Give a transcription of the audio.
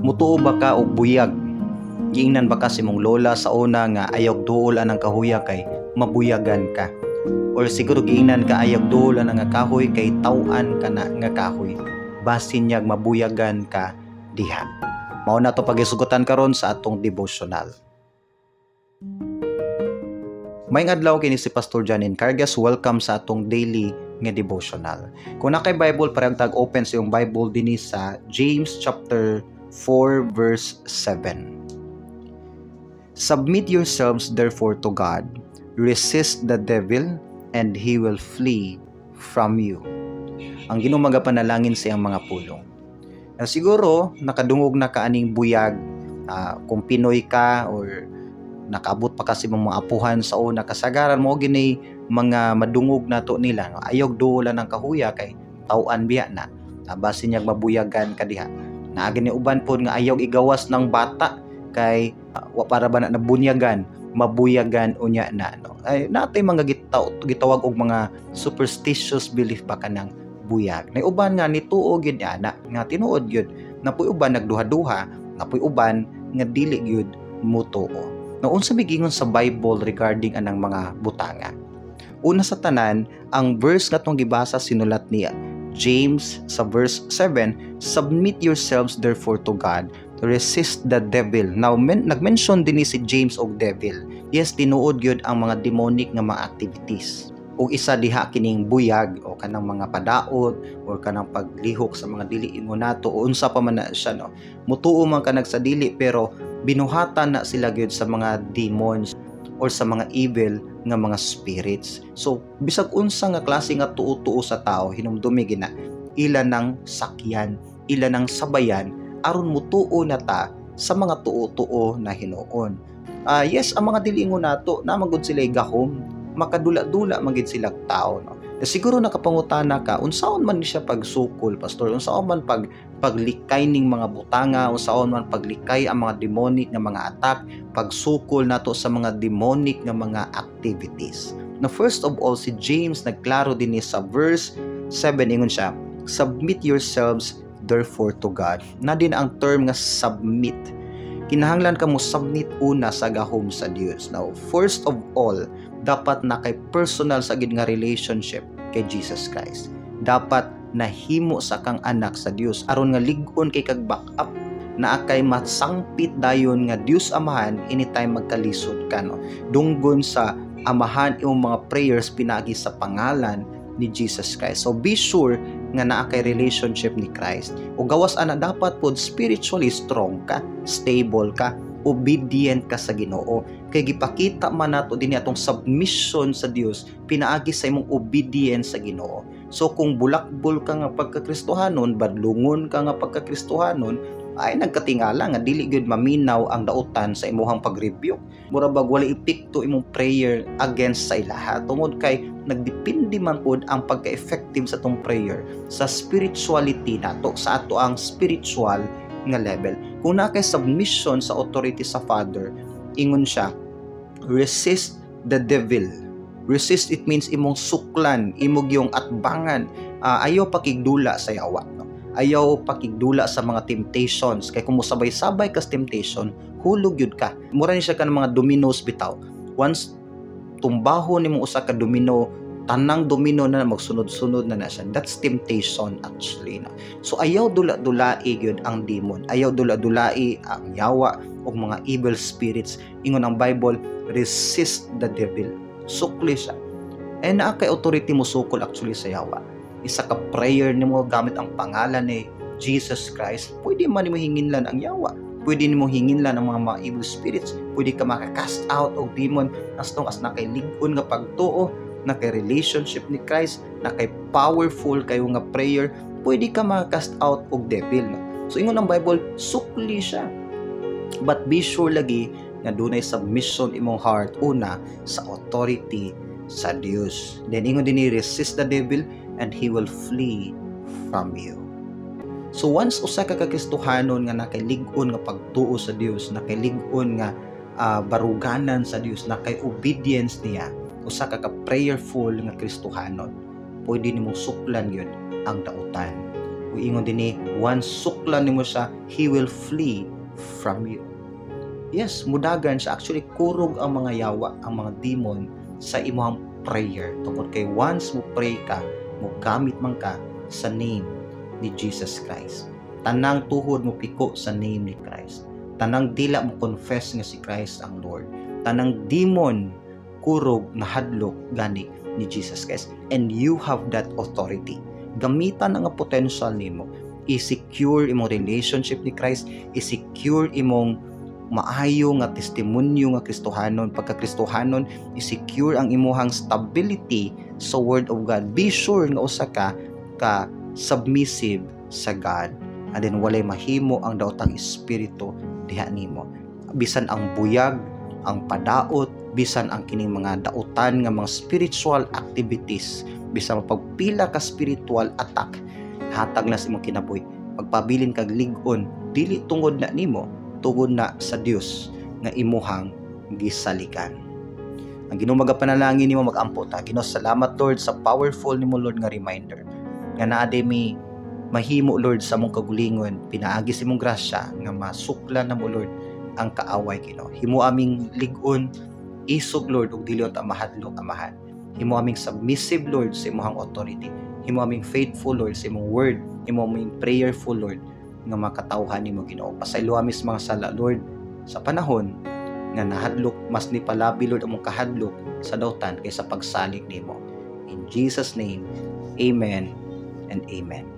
Mutuo ba ka og buyag? Giingnan ba ka si mong lola sa una nga ayog duol anang kahuya kay mabuyagan ka? Or siguro giingnan ka ayog duol anang nga kahoy kay tawan ka na nga kahoy. Basin niyag mabuyagan ka diha. Mao na to pagisugutan karon sa atong devotional. Maayong adlaw kini si Pastor John Encargas. Welcome sa atong daily nga devotional. Kung na kay Bible, parang tag-open sa yung Bible dinhi sa James chapter 4 verse 7. Submit yourselves therefore to God. Resist the devil and he will flee from you. Ang Ginoo magapanalangin sa iyang mga pulong. Siguro nakadungog na kaaning buyag kung Pinoy ka or nakaabot pa kasi mga apuhan sa una kasagaran mo gini mga madungog nato nila, no? Ayog duolan ng kahuya kay tawan biya na basin niyag mabuyagan ka diha. Naagi ni uban pod nga ayog igawas ng bata kay para ba na bunyagan mabuyagan unya na, no? Ay natay mga gitawag og mga superstitious belief ba kanang buyag. Nay uban nga nituo gyud ana nga tinuod gyud, napuy uban nagduha-duha, napuy uban nga dili gyud mutuo. No, unsa migingon sa Bible regarding anang mga butanga? Una sa tanan, ang verse nga tong gibasa sinulat niya James sa verse 7, submit yourselves therefore to God, resist the devil. Now nagmention din si James og devil. Yes, tinuod gyud ang mga demonic nga mga activities. O isa diha kining buyag o kanang mga padaot o kanang paglihok sa mga dili ingon nato o unsa pa man na siya, no. Mutuo man ka sa dili pero binuhatan na sila gyud sa mga demons or sa mga evil nga mga spirits. So bisag unsa nga klase nga tuo-tuo sa tao hinumdumi gina ila nang sakyan, ila nang sabayan aron mutuo na ta sa mga tuo-tuo na hinuon. Yes, ang mga dili ingon nato na magud sila gahom, makadula-dula magid sila tao, no. Siguro nakapangutana ka unsaon man siya pagsukol, pastor, unsaon man paglikay ning mga butanga, unsaon man paglikay ang mga demonic nga mga attack, pagsukol nato sa mga demonic nga mga activities. Na first of all, si James nagklaro din sa verse 7 ingon siya, submit yourselves therefore to God. Na din ang term nga submit. Kinahanglan ka mo submit una sa gahom sa Dios. Now, first of all, dapat na kay personal sa gid nga relationship kay Jesus Christ. Dapat nahimo sa kang anak sa Dios aron nga lig-on kay kag backup na akay masangpit dayon nga Dios Amahan anytime magkalisod ka, no. Dunggon sa Amahan imong mga prayers pinagi sa pangalan ni Jesus Christ. So be sure nga naa kay relationship ni Christ. O gawas ana dapat pod spiritually strong ka, stable ka, obedient ka sa Ginoo. Kay gipakita man nato dinhi atong submission sa Dios pinaagi sa imong obedience sa Ginoo. So kung bulakbol ka nga pagkakristohanon, badlungon ka nga pagkakristohanon, ay nagkatingala nga dili gyud maminaw ang dautan sa imong pag-rebuke. Mura bag wala epekto imong prayer against sa ilaha tungod kay nagdepende man pod ang pagka-effective sa tong prayer sa spirituality nato, sa ato ang spiritual nga level. Kung na kay submission sa authority sa Father, ingon siya, resist the devil. Resist, it means imong suklan, imong yung atbangan, ayaw pakigdula sa yawa, no? Ayaw pakigdula sa mga temptations, kay kung musabay-sabay kas temptation, hulog yun ka. Mura ni siya ka ng mga dominos bitaw. Once tumbahon ni mong usa ka domino, tanang domino na magsunod-sunod na siya. That's temptation actually, no? So ayaw dula-dulai gyud ang demon, ayaw dula-dulai ang yawa o mga evil spirits. Ingon ang Bible, resist the devil. Sukli siya. And naa kay authority mo sukol actually sa yawa. Isa ka prayer nimo gamit ang pangalan ni Jesus Christ, pwede man nimo hinginlan ang yawa. Pwede nimo hinginlan ang mga evil spirits. Pwede ka maka-cast out og demon as long as nakay lig-on nga pagtuo, na kay relationship ni Christ, na kay powerful kayo nga prayer, pwede ka maka-cast out og devil, no? So ingon ang Bible, sukli siya. But be sure lagi nga dunay submission imong heart una sa authority sa Dios. Then ingon dinhi, resist the devil and he will flee from you. So once usa ka kakristohanon nga nakailig-on nga pagtuo sa Dios, nakailig-on nga baruganan sa Dios, nakay obedience niya, usa ka prayerful nga kristohanon, pwede nimong suklan yun ang dautan. ug ingon dinhi, once suklan nimo siya, he will flee from you. Yes, mudagan siya. Actually, kurog ang mga yawa, ang mga demon sa imong prayer. Tungkol kay once mo pray ka, mo gamit man ka sa name ni Jesus Christ. Tanang tuhod mo piko sa name ni Christ. Tanang dila mo confess nga si Christ ang Lord. Tanang demon kurog na hadlok gani ni Jesus Christ. And you have that authority. Gamitan ang potential nimo. I-secure imong relationship ni Christ. I-secure imong maayo nga testimonyo nga Kristohanon. Pagka-Kristohanon, i-secure ang imuhang stability sa Word of God. Be sure nga usa ka submissive sa God. And then walay mahimo ang daotang espiritu diha nimo. Bisan ang buyag, ang padaot, bisan ang kining mga dautan nga mga spiritual activities, bisan mapagpila ka spiritual attack, hatag na sa imong kinabuhi. Pagpabilin kag lig-on, dili tungod na nimo, tungod na sa Dios nga imuhang gisalikan. Ang Ginoo magapanalangin nimo magampo ta. Ginoo, salamat Lord sa powerful nimo Lord nga reminder. Nga naa mi mahimo Lord sa mong kagulingon, pinaagi sa imong grasya nga masuklan na mo Lord ang kaaway Ginoo. Himo aming lig-on, isog Lord ug dili ta mahadlok amahan. Himo aming submissive Lord sa imong authority. Himo aming faithful Lord sa imong word. Himo aming prayerful Lord nga makatawhan nimo Ginoo. Pasaylo amis mga sala Lord sa panahon nga nahadlok mas ni palabi Lord among kahadlok sa dautan kaysa pagsalig nimo. In Jesus name, amen and amen.